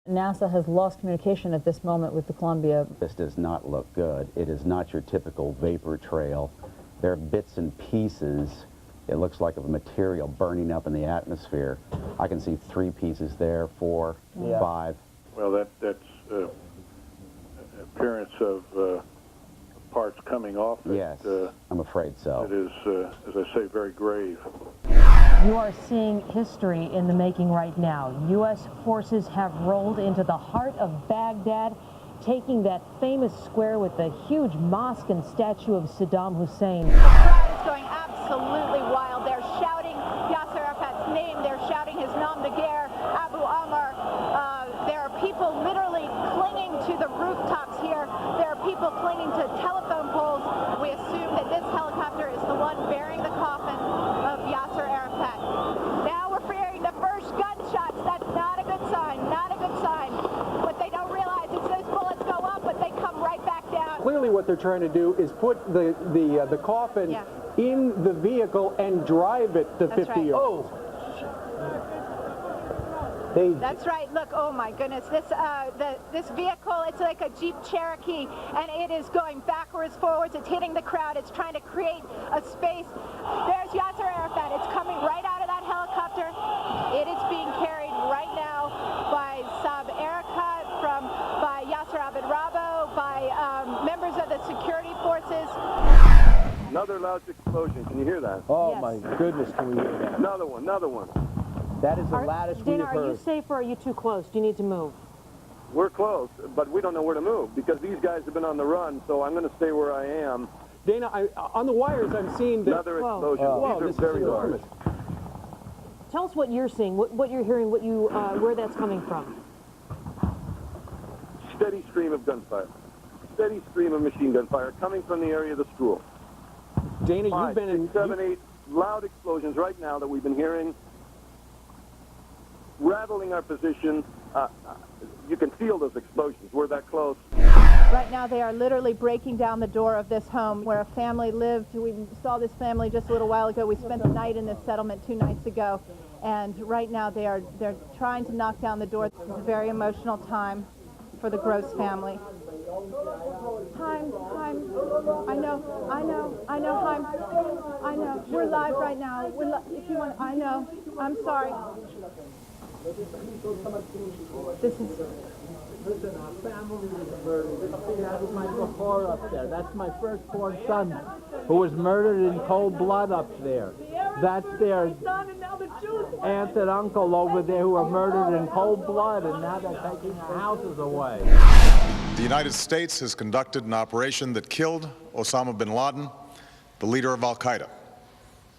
NASA has lost communication at this moment with the Columbia. This does not look good. It is not your typical vapor trail. There are bits and pieces. It looks like of a material burning up in the atmosphere. I can see 3 pieces there, 4, 5. Well, that's appearance of parts coming off. Yes, I'm afraid so. It is, as I say, very grave. You are seeing history in the making right now. U.S. forces have rolled into the heart of Baghdad, taking that famous square with the huge mosque and statue of Saddam Hussein. The crowd is going absolutely wild. They're shouting Yasser Arafat's name. They're shouting his nom de guerre, Abu Ammar. There are people literally clinging to the rooftops here. There are people clinging to telephone poles. We assume that this helicopter is the one bearing the coffin of Yasser Arafat. Now we're hearing the first gunshots. That's not a good sign, not a good sign. What they don't realize is those bullets go up, but they come right back down. Clearly what they're trying to do is put the coffin in the vehicle and drive it to 50 yards. Oh. That's right. Look, oh my goodness, this vehicle, it's like a Jeep Cherokee, and it is going backwards, forwards. It's hitting the crowd. It's trying to create a space. There's Yasser Arafat. It's coming right out of that helicopter. It is being carried right now by Saab Erekat, by Yasser Abed-Rabo, by members of the security forces. Another loud explosion. Can you hear that? Oh my goodness, can we hear that? Another one, another one. That is the loudest we have heard. Dana, are you safe or are you too close? Do you need to move? We're close, but we don't know where to move because these guys have been on the run, so I'm going to stay where I am. Dana, on the wires I'm seeing that... Another explosion. Whoa, These are very large. Tell us what you're seeing, what you're hearing, where that's coming from. Steady stream of gunfire. Steady stream of machine gun fire coming from the area of the school. Dana, 5, you've been 6, in... 7, 8 loud explosions right now that we've been hearing, rattling our position. You can feel those explosions. We're that close. Right now they are literally breaking down the door of this home where a family lived. We saw this family just a little while ago. We spent the night in this settlement 2 nights ago, and right now they're trying to knock down the door. It's a very emotional time for the Gross family. Haim, I know, Haim, I know. We're live right now. If you want, I know. I'm sorry. This is... Listen, our family was murdered. That was my Bahar up there. That's my firstborn son who was murdered in cold blood up there. That's their aunt and uncle over there who were murdered in cold blood, and now they're taking their houses away. The United States has conducted an operation that killed Osama bin Laden, the leader of al-Qaeda,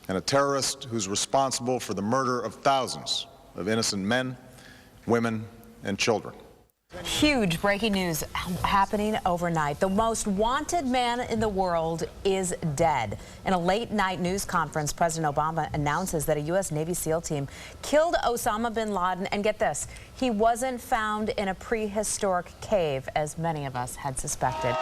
and a terrorist who's responsible for the murder of thousands of innocent men, women, and children. Huge breaking news happening overnight. The most wanted man in the world is dead. In a late-night news conference, President Obama announces that a U.S. Navy SEAL team killed Osama bin Laden. And get this, he wasn't found in a prehistoric cave, as many of us had suspected.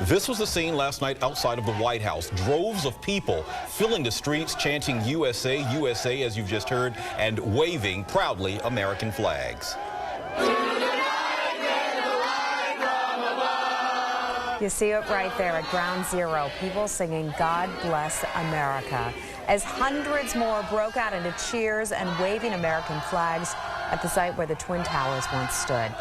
This was the scene last night outside of the White House. Droves of people filling the streets, chanting USA, USA, as you've just heard, and waving proudly American flags. You see it right there at Ground Zero, people singing God Bless America, as hundreds more broke out into cheers and waving American flags at the site where the Twin Towers once stood.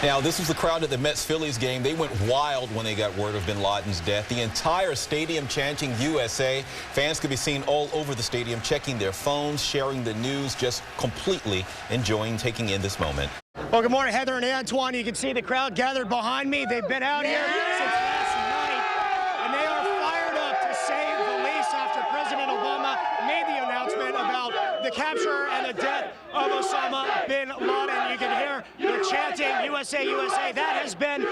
Now, this was the crowd at the Mets-Phillies game. They went wild when they got word of bin Laden's death. The entire stadium chanting USA. Fans could be seen all over the stadium, checking their phones, sharing the news, just completely enjoying taking in this moment. Well, good morning, Heather and Antoine. You can see the crowd gathered behind me. They've been out here since last night, and they are fired up to save the lease after President Obama made the announcement about the capture and the death of Osama bin Laden. You can hear the chanting, USA, USA. That has been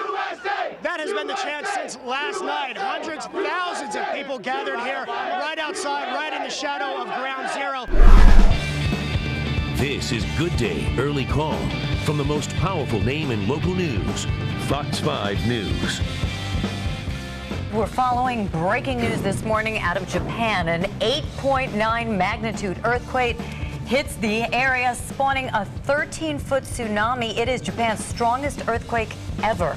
the chant since last night. Hundreds, thousands of people gathered here right outside, right in the shadow of Ground Zero. This is Good Day Early Call from the most powerful name in local news, Fox 5 News. We're following breaking news this morning out of Japan. An 8.9 magnitude earthquake hits the area, spawning a 13-foot tsunami. It is Japan's strongest earthquake ever.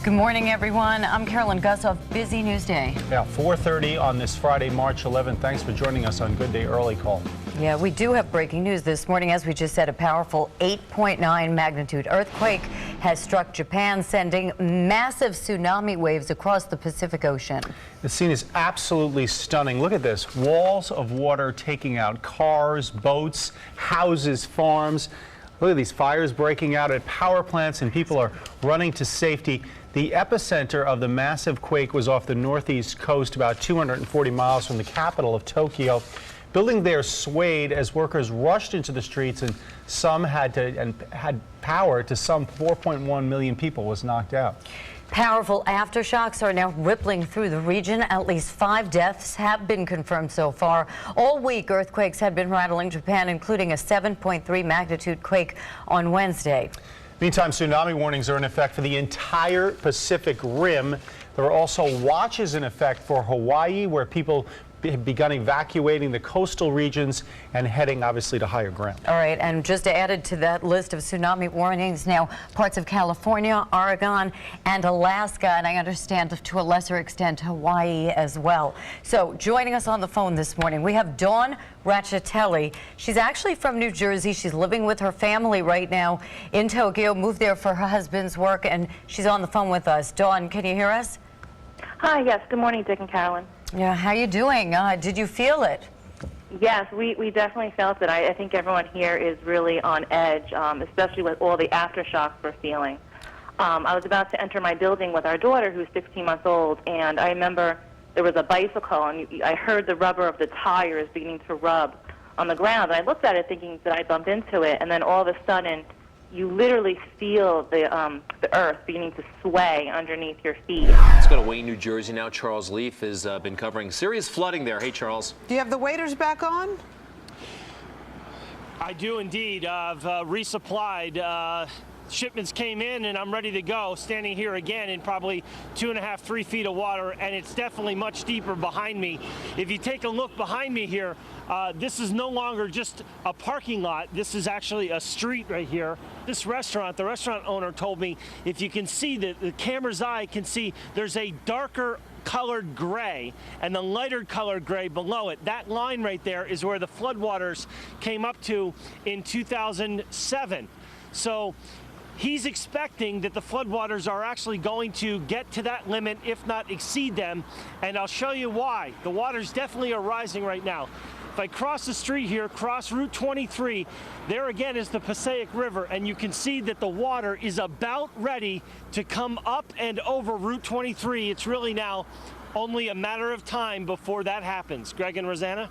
Good morning, everyone. I'm Carolyn Gussoff. Busy news day. Yeah, 4:30 on this Friday, March 11th. Thanks for joining us on Good Day Early Call. Yeah, we do have breaking news this morning. As we just said, a powerful 8.9 magnitude earthquake has struck Japan, sending massive tsunami waves across the Pacific Ocean. The scene is absolutely stunning. Look at this. Walls of water taking out cars, boats, houses, farms. Look at these fires breaking out at power plants, and people are running to safety. The epicenter of the massive quake was off the northeast coast, about 240 miles from the capital of Tokyo. Building there swayed as workers rushed into the streets, and some had power to some 4.1 million people was knocked out. Powerful aftershocks are now rippling through the region. At least 5 deaths have been confirmed so far. All week, earthquakes had been rattling Japan, including a 7.3 magnitude quake on Wednesday. Meantime, tsunami warnings are in effect for the entire Pacific Rim. There are also watches in effect for Hawaii, where people have begun evacuating the coastal regions and heading, obviously, to higher ground. All right, and just added to that list of tsunami warnings now, parts of California, Oregon, and Alaska, and I understand to a lesser extent Hawaii as well. So joining us on the phone this morning, we have Dawn Rachatelli. She's actually from New Jersey. She's living with her family right now in Tokyo, moved there for her husband's work, and she's on the phone with us. Dawn, can you hear us? Hi, yes. Good morning, Dick and Carolyn. Yeah, how you doing? Did you feel it? Yes, we definitely felt it. I think everyone here is really on edge, especially with all the aftershocks we're feeling. I was about to enter my building with our daughter, who's 16 months old, and I remember there was a bicycle, and I heard the rubber of the tires beginning to rub on the ground. And I looked at it thinking that I bumped into it, and then all of a sudden, you literally feel the earth beginning to sway underneath your feet. Let's go to Wayne, New Jersey now. Charles Leaf has been covering serious flooding there. Hey, Charles. Do you have the waders back on? I do indeed. I've resupplied. Shipments came in and I'm ready to go, standing here again in probably 2.5, 3 feet of water, and it's definitely much deeper behind me. If you take a look behind me here, this is no longer just a parking lot. This is actually a street right here. This restaurant, the restaurant owner told me, if you can see, the camera's eye can see there's a darker colored gray and the lighter colored gray below it. That line right there is where the floodwaters came up to in 2007. So he's expecting that the floodwaters are actually going to get to that limit, if not exceed them, and I'll show you why. The waters definitely are rising right now. If I cross the street here, cross Route 23, there again is the Passaic River, and you can see that the water is about ready to come up and over Route 23. It's really now only a matter of time before that happens. Greg and Rosanna?